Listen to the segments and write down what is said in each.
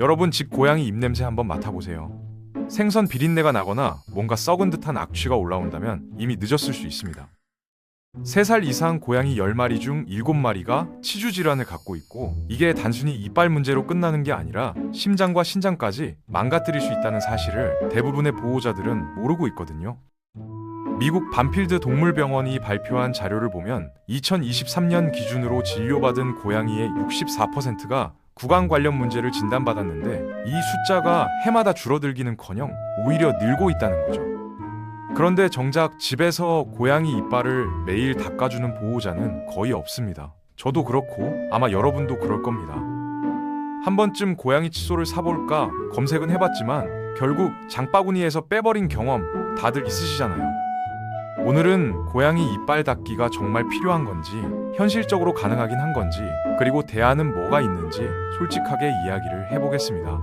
여러분 집 고양이 입냄새 한번 맡아보세요. 생선 비린내가 나거나 뭔가 썩은 듯한 악취가 올라온다면 이미 늦었을 수 있습니다. 3살 이상 고양이 10마리 중 7마리가 치주 질환을 갖고 있고, 이게 단순히 이빨 문제로 끝나는 게 아니라 심장과 신장까지 망가뜨릴 수 있다는 사실을 대부분의 보호자들은 모르고 있거든요. 미국 반필드 동물병원이 발표한 자료를 보면 2023년 기준으로 진료받은 고양이의 64%가 구강 관련 문제를 진단받았는데, 이 숫자가 해마다 줄어들기는커녕 오히려 늘고 있다는 거죠. 그런데 정작 집에서 고양이 이빨을 매일 닦아주는 보호자는 거의 없습니다. 저도 그렇고 아마 여러분도 그럴 겁니다. 한 번쯤 고양이 칫솔을 사볼까 검색은 해봤지만 결국 장바구니에서 빼버린 경험 다들 있으시잖아요. 오늘은 고양이 이빨 닦기가 정말 필요한 건지, 현실적으로 가능하긴 한 건지, 그리고 대안은 뭐가 있는지 솔직하게 이야기를 해보겠습니다.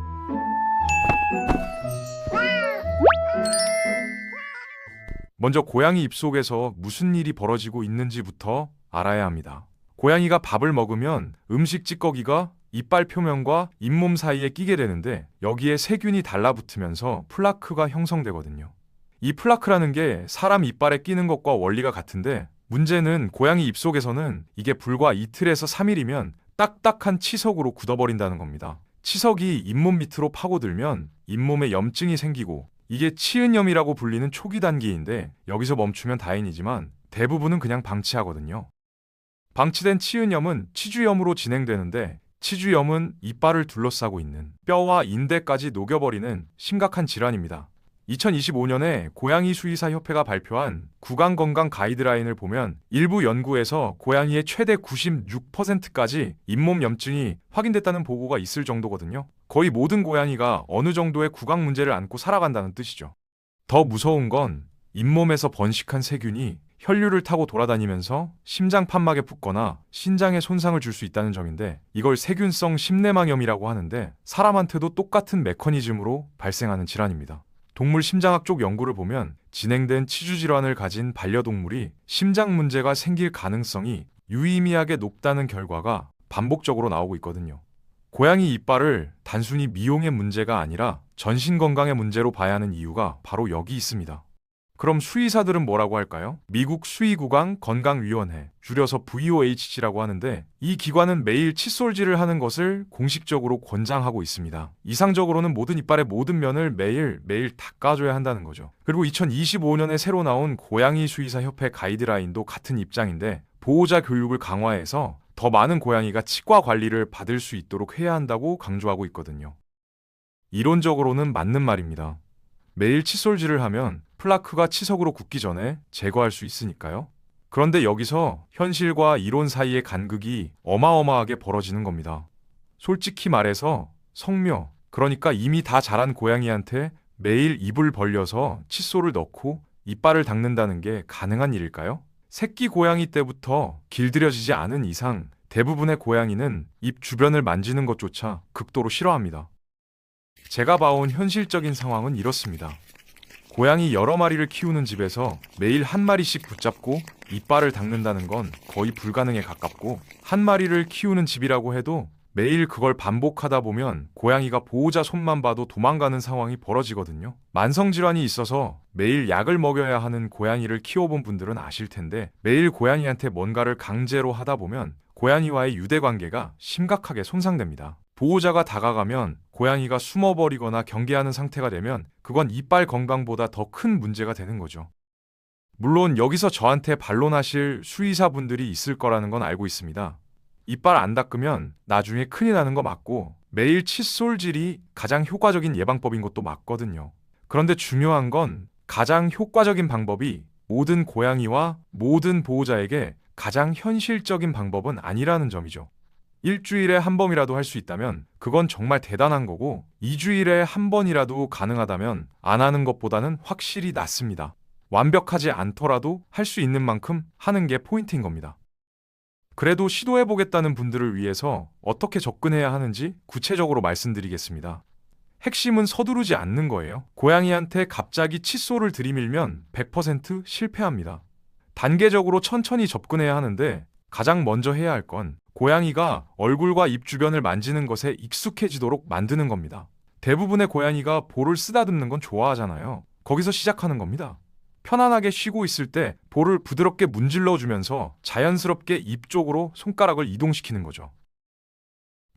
먼저 고양이 입속에서 무슨 일이 벌어지고 있는지부터 알아야 합니다. 고양이가 밥을 먹으면 음식 찌꺼기가 이빨 표면과 잇몸 사이에 끼게 되는데, 여기에 세균이 달라붙으면서 플라크가 형성되거든요. 이 플라크라는 게 사람 이빨에 끼는 것과 원리가 같은데, 문제는 고양이 입속에서는 이게 불과 이틀에서 3일이면 딱딱한 치석으로 굳어버린다는 겁니다. 치석이 잇몸 밑으로 파고들면 잇몸에 염증이 생기고, 이게 치은염이라고 불리는 초기 단계인데, 여기서 멈추면 다행이지만 대부분은 그냥 방치하거든요. 방치된 치은염은 치주염으로 진행되는데, 치주염은 이빨을 둘러싸고 있는 뼈와 인대까지 녹여버리는 심각한 질환입니다. 2025년에 고양이 수의사 협회가 발표한 구강건강 가이드라인을 보면 일부 연구에서 고양이의 최대 96%까지 잇몸 염증이 확인됐다는 보고가 있을 정도거든요. 거의 모든 고양이가 어느 정도의 구강 문제를 안고 살아간다는 뜻이죠. 더 무서운 건 잇몸에서 번식한 세균이 혈류를 타고 돌아다니면서 심장 판막에 붙거나 신장에 손상을 줄 수 있다는 점인데, 이걸 세균성 심내망염이라고 하는데 사람한테도 똑같은 메커니즘으로 발생하는 질환입니다. 동물 심장학 쪽 연구를 보면 진행된 치주 질환을 가진 반려동물이 심장 문제가 생길 가능성이 유의미하게 높다는 결과가 반복적으로 나오고 있거든요. 고양이 이빨을 단순히 미용의 문제가 아니라 전신 건강의 문제로 봐야 하는 이유가 바로 여기 있습니다. 그럼 수의사들은 뭐라고 할까요? 미국 수의구강 건강위원회, 줄여서 VOHC라고 하는데, 이 기관은 매일 칫솔질을 하는 것을 공식적으로 권장하고 있습니다. 이상적으로는 모든 이빨의 모든 면을 매일 닦아줘야 한다는 거죠. 그리고 2025년에 새로 나온 고양이 수의사 협회 가이드라인도 같은 입장인데, 보호자 교육을 강화해서 더 많은 고양이가 치과 관리를 받을 수 있도록 해야 한다고 강조하고 있거든요. 이론적으로는 맞는 말입니다. 매일 칫솔질을 하면 플라크가 치석으로 굳기 전에 제거할 수 있으니까요. 그런데 여기서 현실과 이론 사이의 간극이 어마어마하게 벌어지는 겁니다. 솔직히 말해서 성묘, 그러니까 이미 다 자란 고양이한테 매일 입을 벌려서 칫솔을 넣고 이빨을 닦는다는 게 가능한 일일까요? 새끼 고양이 때부터 길들여지지 않은 이상 대부분의 고양이는 입 주변을 만지는 것조차 극도로 싫어합니다. 제가 봐온 현실적인 상황은 이렇습니다. 고양이 여러 마리를 키우는 집에서 매일 한 마리씩 붙잡고 이빨을 닦는다는 건 거의 불가능에 가깝고, 한 마리를 키우는 집이라고 해도 매일 그걸 반복하다 보면 고양이가 보호자 손만 봐도 도망가는 상황이 벌어지거든요. 만성질환이 있어서 매일 약을 먹여야 하는 고양이를 키워본 분들은 아실 텐데, 매일 고양이한테 뭔가를 강제로 하다 보면 고양이와의 유대관계가 심각하게 손상됩니다. 보호자가 다가가면 고양이가 숨어버리거나 경계하는 상태가 되면 그건 이빨 건강보다 더 큰 문제가 되는 거죠. 물론 여기서 저한테 반론하실 수의사분들이 있을 거라는 건 알고 있습니다. 이빨 안 닦으면 나중에 큰일 나는 거 맞고, 매일 칫솔질이 가장 효과적인 예방법인 것도 맞거든요. 그런데 중요한 건 가장 효과적인 방법이 모든 고양이와 모든 보호자에게 가장 현실적인 방법은 아니라는 점이죠. 일주일에 한 번이라도 할 수 있다면 그건 정말 대단한 거고, 2주일에 한 번이라도 가능하다면 안 하는 것보다는 확실히 낫습니다. 완벽하지 않더라도 할 수 있는 만큼 하는 게 포인트인 겁니다. 그래도 시도해보겠다는 분들을 위해서 어떻게 접근해야 하는지 구체적으로 말씀드리겠습니다. 핵심은 서두르지 않는 거예요. 고양이한테 갑자기 칫솔을 들이밀면 100% 실패합니다. 단계적으로 천천히 접근해야 하는데, 가장 먼저 해야 할 건 고양이가 얼굴과 입 주변을 만지는 것에 익숙해지도록 만드는 겁니다. 대부분의 고양이가 볼을 쓰다듬는 건 좋아하잖아요. 거기서 시작하는 겁니다. 편안하게 쉬고 있을 때 볼을 부드럽게 문질러 주면서 자연스럽게 입 쪽으로 손가락을 이동시키는 거죠.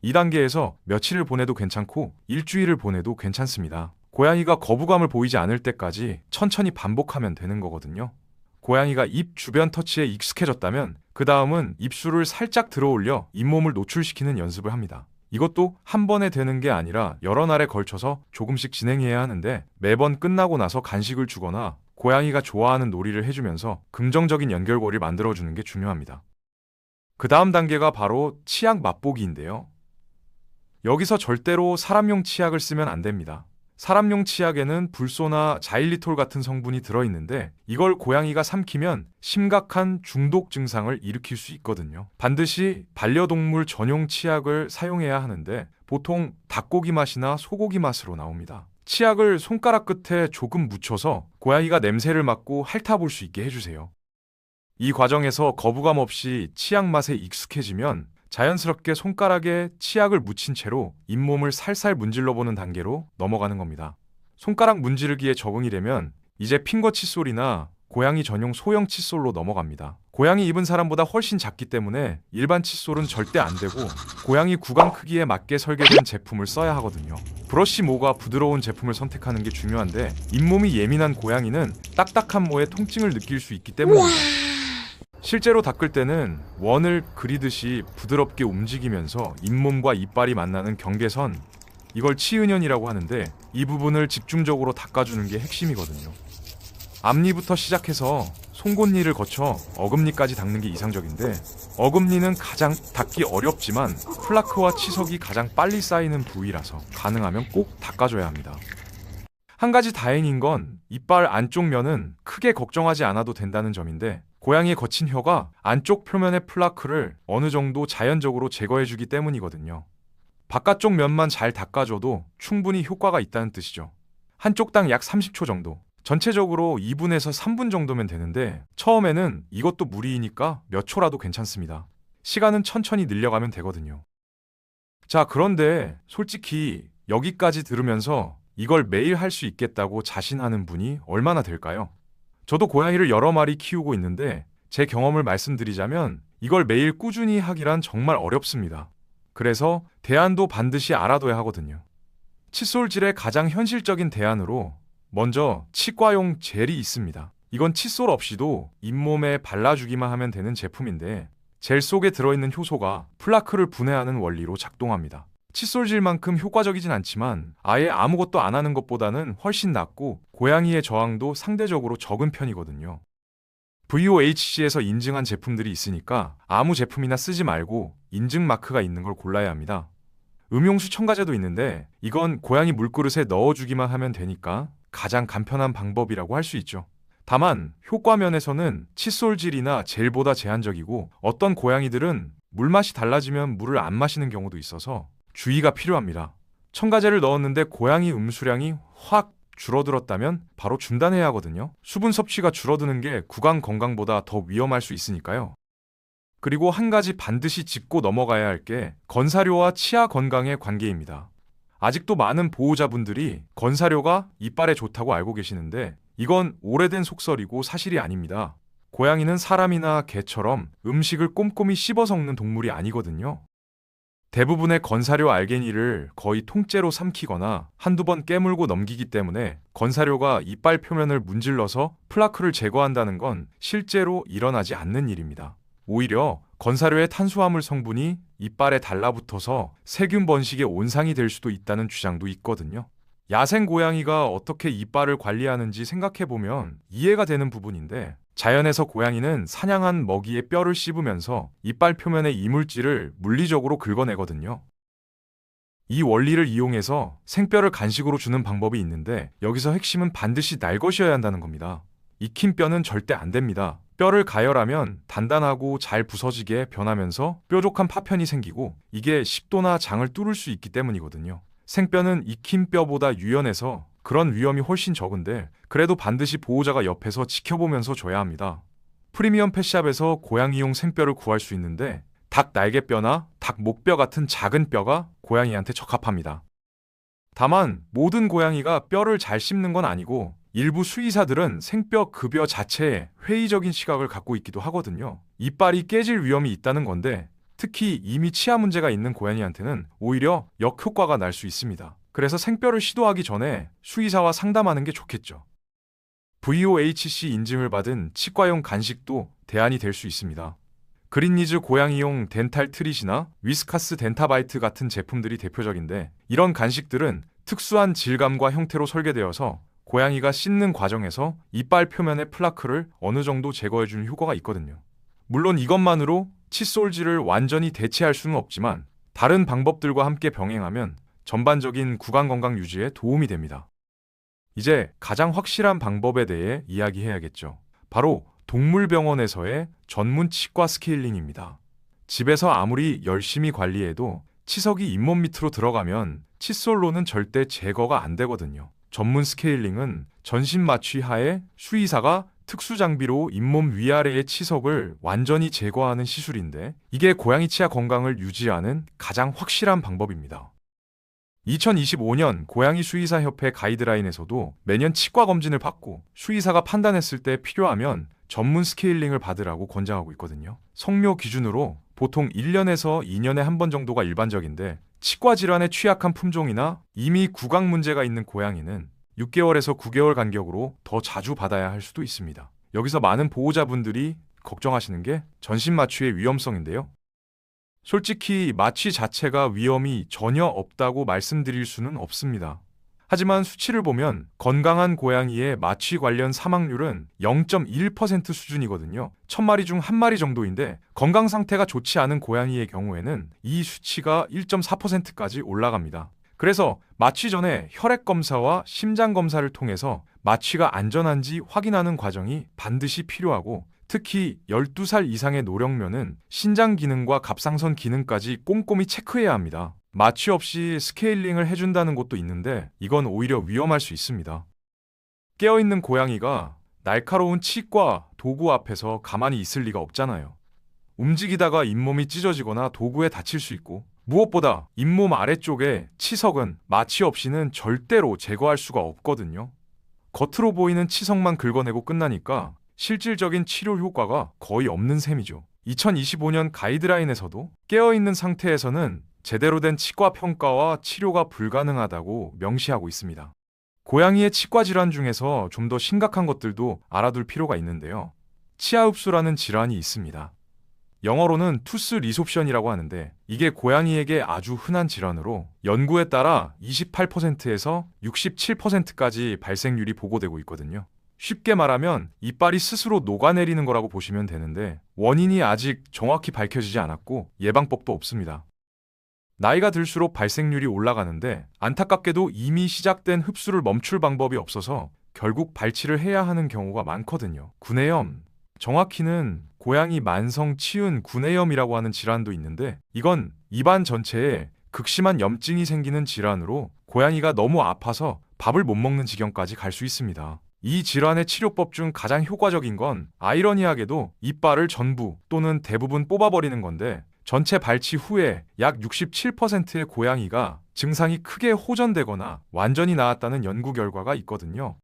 2단계에서 며칠을 보내도 괜찮고 일주일을 보내도 괜찮습니다. 고양이가 거부감을 보이지 않을 때까지 천천히 반복하면 되는 거거든요. 고양이가 입 주변 터치에 익숙해졌다면 그 다음은 입술을 살짝 들어올려 잇몸을 노출시키는 연습을 합니다. 이것도 한 번에 되는 게 아니라 여러 날에 걸쳐서 조금씩 진행해야 하는데 매번 끝나고 나서 간식을 주거나 고양이가 좋아하는 놀이를 해주면서 긍정적인 연결고리를 만들어주는 게 중요합니다. 그 다음 단계가 바로 치약 맛보기인데요. 여기서 절대로 사람용 치약을 쓰면 안 됩니다. 사람용 치약에는 불소나 자일리톨 같은 성분이 들어있는데 이걸 고양이가 삼키면 심각한 중독 증상을 일으킬 수 있거든요. 반드시 반려동물 전용 치약을 사용해야 하는데 보통 닭고기 맛이나 소고기 맛으로 나옵니다. 치약을 손가락 끝에 조금 묻혀서 고양이가 냄새를 맡고 핥아볼 수 있게 해주세요. 이 과정에서 거부감 없이 치약 맛에 익숙해지면 자연스럽게 손가락에 치약을 묻힌 채로 잇몸을 살살 문질러보는 단계로 넘어가는 겁니다. 손가락 문지르기에 적응이 되면 이제 핑거 칫솔이나 고양이 전용 소형 칫솔로 넘어갑니다. 고양이 입은 사람보다 훨씬 작기 때문에 일반 칫솔은 절대 안 되고 고양이 구강 크기에 맞게 설계된 제품을 써야 하거든요. 브러쉬 모가 부드러운 제품을 선택하는 게 중요한데 잇몸이 예민한 고양이는 딱딱한 모에 통증을 느낄 수 있기 때문입니다. 실제로 닦을 때는 원을 그리듯이 부드럽게 움직이면서 잇몸과 이빨이 만나는 경계선, 이걸 치은연이라고 하는데 이 부분을 집중적으로 닦아주는 게 핵심이거든요. 앞니부터 시작해서 송곳니를 거쳐 어금니까지 닦는 게 이상적인데 어금니는 가장 닦기 어렵지만 플라크와 치석이 가장 빨리 쌓이는 부위라서 가능하면 꼭 닦아줘야 합니다. 한 가지 다행인 건 이빨 안쪽 면은 크게 걱정하지 않아도 된다는 점인데 고양이의 거친 혀가 안쪽 표면의 플라크를 어느 정도 자연적으로 제거해주기 때문이거든요. 바깥쪽 면만 잘 닦아줘도 충분히 효과가 있다는 뜻이죠. 한쪽당 약 30초 정도, 전체적으로 2분에서 3분 정도면 되는데 처음에는 이것도 무리이니까 몇 초라도 괜찮습니다. 시간은 천천히 늘려가면 되거든요. 자, 그런데 솔직히 여기까지 들으면서 이걸 매일 할 수 있겠다고 자신하는 분이 얼마나 될까요? 저도 고양이를 여러 마리 키우고 있는데 제 경험을 말씀드리자면 이걸 매일 꾸준히 하기란 정말 어렵습니다. 그래서 대안도 반드시 알아둬야 하거든요. 칫솔질의 가장 현실적인 대안으로 먼저 치과용 젤이 있습니다. 이건 칫솔 없이도 잇몸에 발라주기만 하면 되는 제품인데 젤 속에 들어있는 효소가 플라크를 분해하는 원리로 작동합니다. 칫솔질만큼 효과적이진 않지만 아예 아무것도 안 하는 것보다는 훨씬 낫고 고양이의 저항도 상대적으로 적은 편이거든요. VOHC에서 인증한 제품들이 있으니까 아무 제품이나 쓰지 말고 인증 마크가 있는 걸 골라야 합니다. 음용수 첨가제도 있는데 이건 고양이 물그릇에 넣어주기만 하면 되니까 가장 간편한 방법이라고 할 수 있죠. 다만 효과 면에서는 칫솔질이나 젤보다 제한적이고 어떤 고양이들은 물맛이 달라지면 물을 안 마시는 경우도 있어서 주의가 필요합니다. 첨가제를 넣었는데 고양이 음수량이 확 줄어들었다면 바로 중단해야 하거든요. 수분 섭취가 줄어드는 게 구강 건강보다 더 위험할 수 있으니까요. 그리고 한 가지 반드시 짚고 넘어가야 할 게 건사료와 치아 건강의 관계입니다. 아직도 많은 보호자분들이 건사료가 이빨에 좋다고 알고 계시는데 이건 오래된 속설이고 사실이 아닙니다. 고양이는 사람이나 개처럼 음식을 꼼꼼히 씹어 먹는 동물이 아니거든요. 대부분의 건사료 알갱이를 거의 통째로 삼키거나 한두 번 깨물고 넘기기 때문에 건사료가 이빨 표면을 문질러서 플라크를 제거한다는 건 실제로 일어나지 않는 일입니다. 오히려 건사료의 탄수화물 성분이 이빨에 달라붙어서 세균 번식의 온상이 될 수도 있다는 주장도 있거든요. 야생 고양이가 어떻게 이빨을 관리하는지 생각해보면 이해가 되는 부분인데 자연에서 고양이는 사냥한 먹이의 뼈를 씹으면서 이빨 표면의 이물질을 물리적으로 긁어내거든요. 이 원리를 이용해서 생뼈를 간식으로 주는 방법이 있는데 여기서 핵심은 반드시 날 것이어야 한다는 겁니다. 익힌 뼈는 절대 안 됩니다. 뼈를 가열하면 단단하고 잘 부서지게 변하면서 뾰족한 파편이 생기고 이게 식도나 장을 뚫을 수 있기 때문이거든요. 생뼈는 익힌 뼈보다 유연해서 그런 위험이 훨씬 적은데 그래도 반드시 보호자가 옆에서 지켜보면서 줘야 합니다. 프리미엄 펫샵에서 고양이용 생뼈를 구할 수 있는데 닭 날개뼈나 닭 목뼈 같은 작은 뼈가 고양이한테 적합합니다. 다만 모든 고양이가 뼈를 잘 씹는 건 아니고 일부 수의사들은 생뼈 급여 자체에 회의적인 시각을 갖고 있기도 하거든요. 이빨이 깨질 위험이 있다는 건데 특히 이미 치아 문제가 있는 고양이한테는 오히려 역효과가 날 수 있습니다. 그래서 생뼈를 시도하기 전에 수의사와 상담하는 게 좋겠죠. VOHC 인증을 받은 치과용 간식도 대안이 될 수 있습니다. 그린니즈 고양이용 덴탈 트릿이나 위스카스 덴타바이트 같은 제품들이 대표적인데 이런 간식들은 특수한 질감과 형태로 설계되어서 고양이가 씹는 과정에서 이빨 표면의 플라크를 어느 정도 제거해주는 효과가 있거든요. 물론 이것만으로 칫솔질을 완전히 대체할 수는 없지만 다른 방법들과 함께 병행하면 전반적인 구강 건강 유지에 도움이 됩니다. 이제 가장 확실한 방법에 대해 이야기해야겠죠. 바로 동물병원에서의 전문 치과 스케일링입니다. 집에서 아무리 열심히 관리해도 치석이 잇몸 밑으로 들어가면 칫솔로는 절대 제거가 안 되거든요. 전문 스케일링은 전신 마취 하에 수의사가 특수 장비로 잇몸 위아래의 치석을 완전히 제거하는 시술인데 이게 고양이 치아 건강을 유지하는 가장 확실한 방법입니다. 2025년 고양이 수의사 협회 가이드라인에서도 매년 치과 검진을 받고 수의사가 판단했을 때 필요하면 전문 스케일링을 받으라고 권장하고 있거든요. 성묘 기준으로 보통 1년에서 2년에 한 번 정도가 일반적인데 치과 질환에 취약한 품종이나 이미 구강 문제가 있는 고양이는 6개월에서 9개월 간격으로 더 자주 받아야 할 수도 있습니다. 여기서 많은 보호자분들이 걱정하시는 게 전신 마취의 위험성인데요. 솔직히 마취 자체가 위험이 전혀 없다고 말씀드릴 수는 없습니다. 하지만 수치를 보면 건강한 고양이의 마취 관련 사망률은 0.1% 수준이거든요. 1000마리 중 1마리 정도인데 건강 상태가 좋지 않은 고양이의 경우에는 이 수치가 1.4%까지 올라갑니다. 그래서 마취 전에 혈액 검사와 심장 검사를 통해서 마취가 안전한지 확인하는 과정이 반드시 필요하고 특히 12살 이상의 노령면은 신장 기능과 갑상선 기능까지 꼼꼼히 체크해야 합니다. 마취 없이 스케일링을 해준다는 곳도 있는데 이건 오히려 위험할 수 있습니다. 깨어있는 고양이가 날카로운 치과 도구 앞에서 가만히 있을 리가 없잖아요. 움직이다가 잇몸이 찢어지거나 도구에 다칠 수 있고 무엇보다 잇몸 아래쪽에 치석은 마취 없이는 절대로 제거할 수가 없거든요. 겉으로 보이는 치석만 긁어내고 끝나니까 실질적인 치료 효과가 거의 없는 셈이죠. 2025년 가이드라인에서도 깨어있는 상태에서는 제대로 된 치과 평가와 치료가 불가능하다고 명시하고 있습니다. 고양이의 치과 질환 중에서 좀 더 심각한 것들도 알아둘 필요가 있는데요. 치아 흡수라는 질환이 있습니다. 영어로는 투스 리소션이라고 하는데 이게 고양이에게 아주 흔한 질환으로 연구에 따라 28%에서 67%까지 발생률이 보고되고 있거든요. 쉽게 말하면 이빨이 스스로 녹아내리는 거라고 보시면 되는데 원인이 아직 정확히 밝혀지지 않았고 예방법도 없습니다. 나이가 들수록 발생률이 올라가는데 안타깝게도 이미 시작된 흡수를 멈출 방법이 없어서 결국 발치를 해야 하는 경우가 많거든요. 구내염, 정확히는 고양이 만성 치윤 구내염이라고 하는 질환도 있는데 이건 입안 전체에 극심한 염증이 생기는 질환으로 고양이가 너무 아파서 밥을 못 먹는 지경까지 갈 수 있습니다. 이 질환의 치료법 중 가장 효과적인 건 아이러니하게도 이빨을 전부 또는 대부분 뽑아버리는 건데 전체 발치 후에 약 67%의 고양이가 증상이 크게 호전되거나 완전히 나았다는 연구 결과가 있거든요.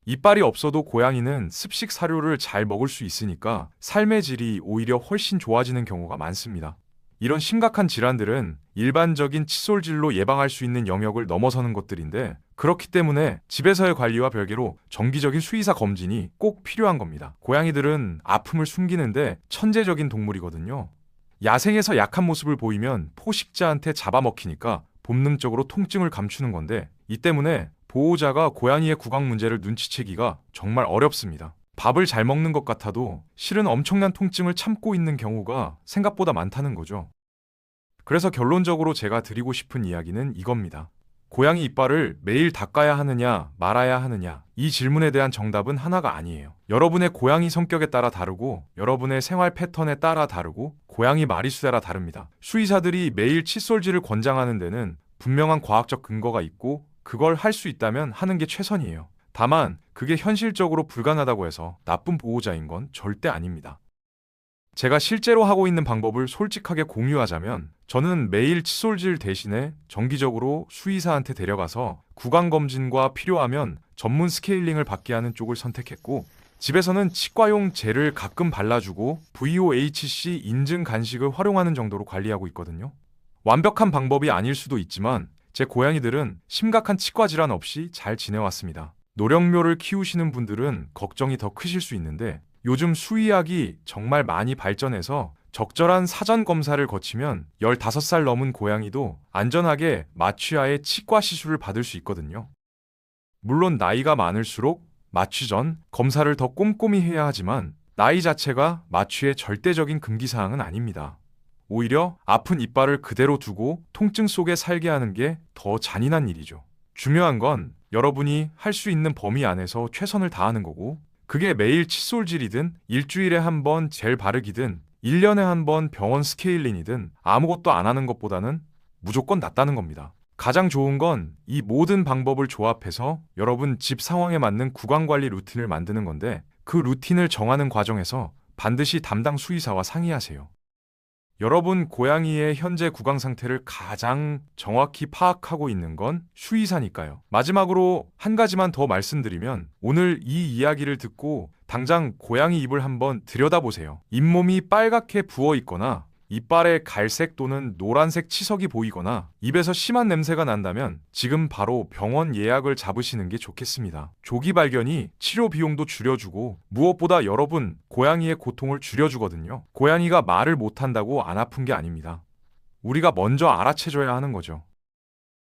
이빨이 없어도 고양이는 습식 사료를 잘 먹을 수 있으니까 삶의 질이 오히려 훨씬 좋아지는 경우가 많습니다. 이런 심각한 질환들은 일반적인 칫솔질로 예방할 수 있는 영역을 넘어서는 것들인데 그렇기 때문에 집에서의 관리와 별개로 정기적인 수의사 검진이 꼭 필요한 겁니다. 고양이들은 아픔을 숨기는데 천재적인 동물이거든요. 야생에서 약한 모습을 보이면 포식자한테 잡아먹히니까 본능적으로 통증을 감추는 건데 이 때문에 보호자가 고양이의 구강 문제를 눈치채기가 정말 어렵습니다. 밥을 잘 먹는 것 같아도 실은 엄청난 통증을 참고 있는 경우가 생각보다 많다는 거죠. 그래서 결론적으로 제가 드리고 싶은 이야기는 이겁니다. 고양이 이빨을 매일 닦아야 하느냐 말아야 하느냐 이 질문에 대한 정답은 하나가 아니에요. 여러분의 고양이 성격에 따라 다르고 여러분의 생활 패턴에 따라 다르고 고양이 마리수에 따라 다릅니다. 수의사들이 매일 칫솔질을 권장하는 데는 분명한 과학적 근거가 있고 그걸 할 수 있다면 하는 게 최선이에요. 다만 그게 현실적으로 불가능하다고 해서 나쁜 보호자인 건 절대 아닙니다. 제가 실제로 하고 있는 방법을 솔직하게 공유하자면 저는 매일 칫솔질 대신에 정기적으로 수의사한테 데려가서 구강검진과 필요하면 전문 스케일링을 받게 하는 쪽을 선택했고, 집에서는 치과용 젤을 가끔 발라주고 VOHC 인증 간식을 활용하는 정도로 관리하고 있거든요. 완벽한 방법이 아닐 수도 있지만 제 고양이들은 심각한 치과 질환 없이 잘 지내왔습니다. 노령묘를 키우시는 분들은 걱정이 더 크실 수 있는데, 요즘 수의학이 정말 많이 발전해서 적절한 사전 검사를 거치면 15살 넘은 고양이도 안전하게 마취하에 치과 시술을 받을 수 있거든요. 물론 나이가 많을수록 마취 전 검사를 더 꼼꼼히 해야 하지만 나이 자체가 마취의 절대적인 금기사항은 아닙니다. 오히려 아픈 이빨을 그대로 두고 통증 속에 살게 하는 게 더 잔인한 일이죠. 중요한 건 여러분이 할 수 있는 범위 안에서 최선을 다하는 거고, 그게 매일 칫솔질이든 일주일에 한 번 젤 바르기든 1년에 한 번 병원 스케일링이든 아무것도 안 하는 것보다는 무조건 낫다는 겁니다. 가장 좋은 건 이 모든 방법을 조합해서 여러분 집 상황에 맞는 구강관리 루틴을 만드는 건데, 그 루틴을 정하는 과정에서 반드시 담당 수의사와 상의하세요. 여러분 고양이의 현재 구강 상태를 가장 정확히 파악하고 있는 건 수의사니까요. 마지막으로 한 가지만 더 말씀드리면, 오늘 이 이야기를 듣고 당장 고양이 입을 한번 들여다보세요. 잇몸이 빨갛게 부어 있거나 이빨에 갈색 또는 노란색 치석이 보이거나 입에서 심한 냄새가 난다면 지금 바로 병원 예약을 잡으시는 게 좋겠습니다. 조기 발견이 치료 비용도 줄여주고 무엇보다 여러분 고양이의 고통을 줄여주거든요. 고양이가 말을 못한다고 안 아픈 게 아닙니다. 우리가 먼저 알아채줘야 하는 거죠.